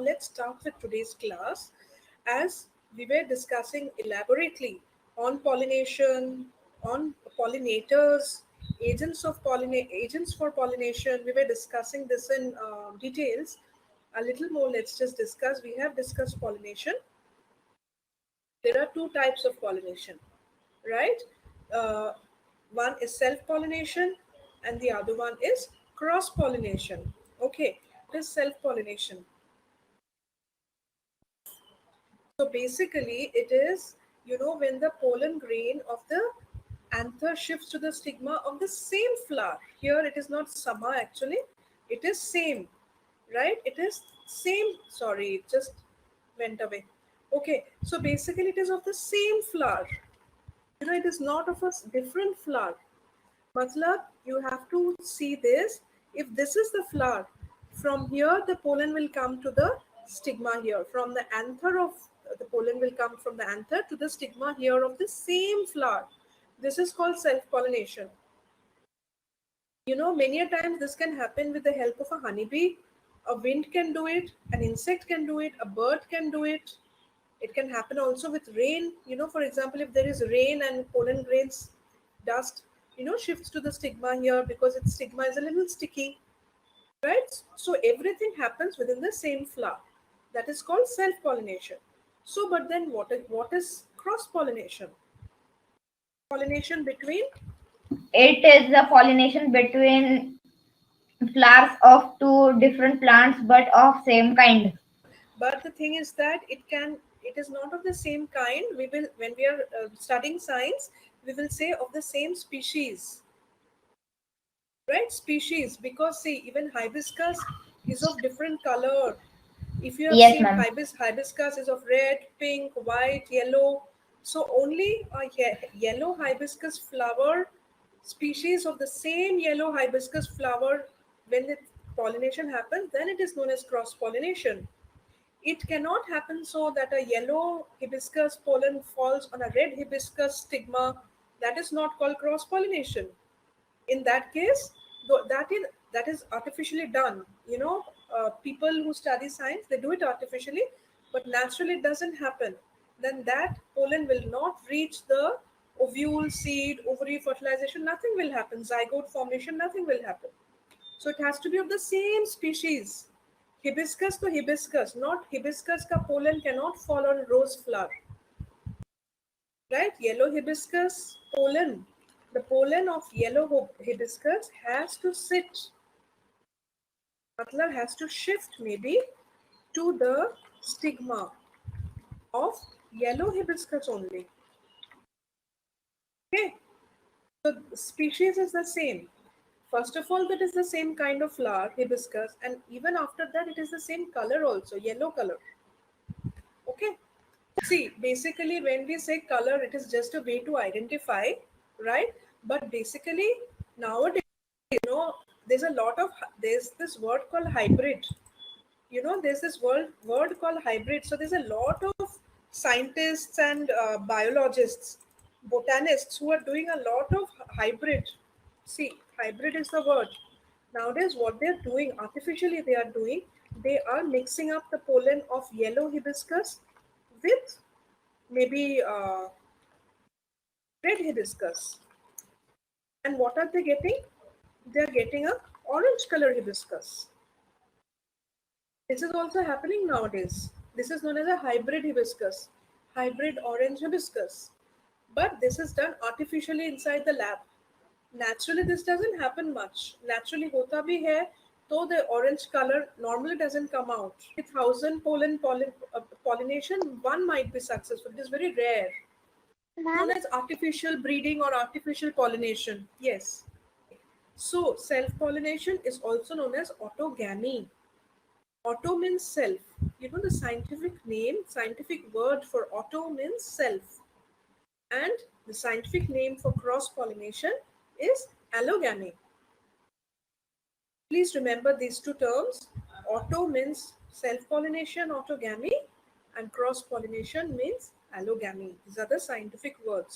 let's start with today's class. As we were discussing elaborately on pollination, on pollinators, agents for pollination, we were discussing this in details. A little more, let's just discuss. We have discussed pollination. There are two types of pollination, right? Uh, One is self-pollination and the other one is cross-pollination. Okay, what is self-pollination? So basically, it is, when the pollen grain of the anther shifts to the stigma of the same flower. Here it is not sama actually, it is same, right? It is same, sorry, it just went away. Okay, so basically it is of the same flower. It is not of a different flower. Matlab, you have to see this. If this is the flower, from here the pollen will come to the stigma here. From the anther of the pollen will come from the anther to the stigma here of the same flower. This is called self-pollination. Many a times this can happen with the help of a honeybee. A wind can do it, an insect can do it, a bird can do it. It can happen also with rain. For example, if there is rain and pollen grains, dust, shifts to the stigma here because its stigma is a little sticky, right? So everything happens within the same flower. That is called self-pollination. So, but then what is cross-pollination? Pollination between. It is the pollination between flowers of two different plants but of same kind. But the thing is that it is not of the same kind. We will, when we are studying science, we will say of the same species, right? Species, because see, even hibiscus is of different color. If you have Yes, seen ma'am. hibiscus is of red, pink, white, yellow. So only a yellow hibiscus flower species of the same yellow hibiscus flower, when the pollination happens, then it is known as cross pollination. It cannot happen so that a yellow hibiscus pollen falls on a red hibiscus stigma. That is not called cross pollination. In that case, that is artificially done. People who study science, they do it artificially, but naturally it doesn't happen. Then that pollen will not reach the ovule, seed, ovary, fertilization. Nothing will happen. Zygote formation, nothing will happen. So it has to be of the same species. Hibiscus to hibiscus, not hibiscus ka pollen cannot fall on rose flower, right? Yellow hibiscus pollen, the pollen of yellow hibiscus has to sit, matlab has to shift maybe to the stigma of yellow hibiscus only. Okay, so the species is the same. First of all, that is the same kind of flower, hibiscus, and even after that, it is the same color also, yellow color. Okay. See, basically, when we say color, it is just a way to identify, right? But basically, nowadays, there's a lot of, there's this word called hybrid. There's this word called hybrid. So there's a lot of scientists and biologists, botanists who are doing a lot of hybrid. See, hybrid is the word. Nowadays, what they're doing, artificially they are mixing up the pollen of yellow hibiscus with maybe red hibiscus. And what are they getting? They're getting a orange color hibiscus. This is also happening nowadays. This is known as a hybrid hibiscus, hybrid orange hibiscus. But this is done artificially inside the lab. Naturally, this doesn't happen much. Naturally, hota bhi hai, though the orange color normally doesn't come out. 1,000 pollination, one might be successful. It is very rare. Ma'am? Known as artificial breeding or artificial pollination. Yes. So, self pollination is also known as autogamy. Auto means self. The scientific word for auto means self. And the scientific name for cross pollination is allogamy. Please remember these two terms. Auto means self pollination, autogamy, and cross pollination means allogamy. These are the scientific words.